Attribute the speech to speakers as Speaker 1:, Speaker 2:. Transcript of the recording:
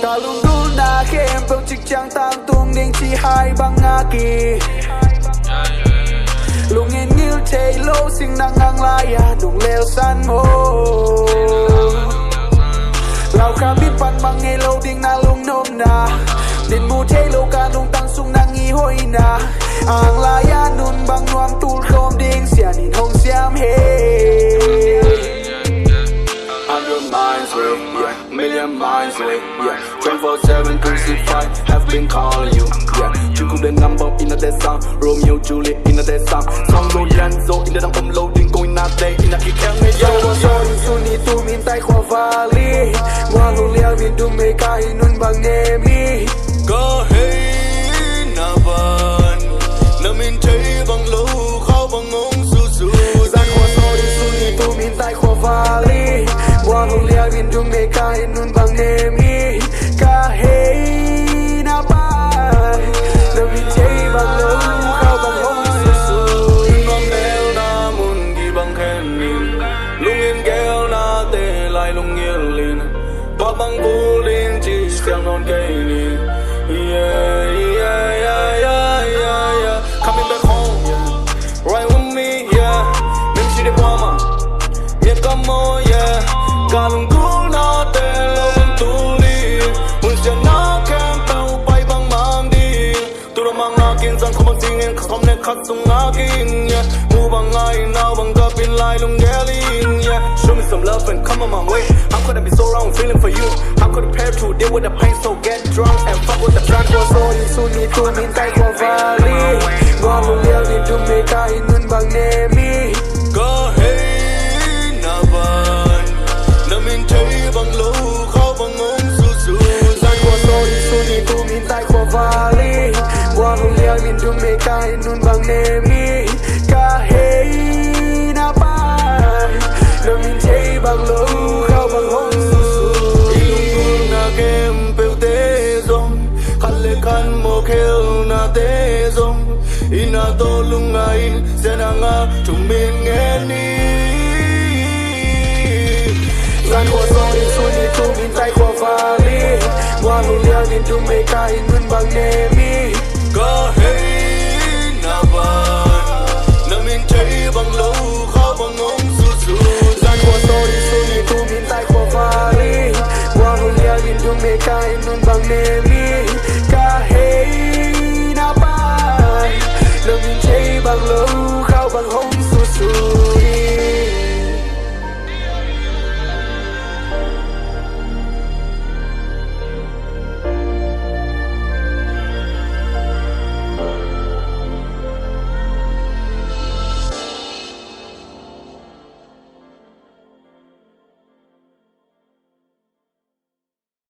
Speaker 1: ta luôn đun na khi em bầu trực trang tam tung nên chỉ hai băng ngã kỳ luôn nghe như thế lâu sinh năng ngang lại đụng leo san mô lao khá biết bắn bằng nghe lâu đình na luôn nôm na đến mù thế lâu ca luôn tăng sung năng nghi hôi na ang la ya nun bang nuam tul khom ding sia nin hong siam he
Speaker 2: Hundred miles away, yeah, million miles away, yeah. 24/7, 365, have been calling you, yeah. Chúng cũng đến number in a dead song, Romeo Juliet in a dead song. Song go Janzo in the dump loading, going out there in a kick and me yo.
Speaker 1: Yo suni tu min tai khwa vali, ngwa lu liao min du me ka hinun bang nemi.
Speaker 2: Có hey na ban, na min thấy bằng lâu khao bằng ngông su su.
Speaker 1: Gian khwa so di suni tu min tai khwa vali, ngwa lu liao min du me ka hinun bang nemi. Ka hey na ban, na min thấy bằng lâu khao bằng ngông su su.
Speaker 2: Bằng đeo na mun gi bằng khen min, lung yên kêu na tê lại lung yên lin. Ba bằng vô linh chỉ xem non cây ni. Yeah, yeah, yeah, yeah, yeah, yeah. Coming back home, yeah. Right with me, yeah. Mình chỉ để qua mà, biết có môi, yeah. Cả lòng cứu nó tên lâu vẫn tu đi. Muốn xem nó kém tao bay bằng mang đi. Tôi đã mang nó kiên rằng không bằng gì nên không nên khát sung ngã kinh, yeah. Ngu bằng ai nào bằng gặp in lại lung ghé linh, yeah. Show me some love and come on my way. How could I be so wrong feeling for you? How could I prepare to deal with the pain? So get drunk and fuck with the plan.
Speaker 1: So di suni tu min tai khwa vali, ngwa lu liao min du me ka hinun bang nemi.
Speaker 2: Có hey na ban, na min thấy bằng lâu khao bằng ngông su su.
Speaker 1: Gian khwa so di suni tu min tai khwa vali, ngwa lu liao min du me ka hinun bang nemi. Ka hey na ban, na min thấy bằng lâu khao bằng ngông su su.
Speaker 2: Ilung na kem peu te zong, khale kan mo khel na te zong. Ina to lung ngain senanga tung min nghe ni.
Speaker 1: Gian khwa so di suni tu min tai khwa vali, ngwa lu liao min du me ka hinun bang nemi.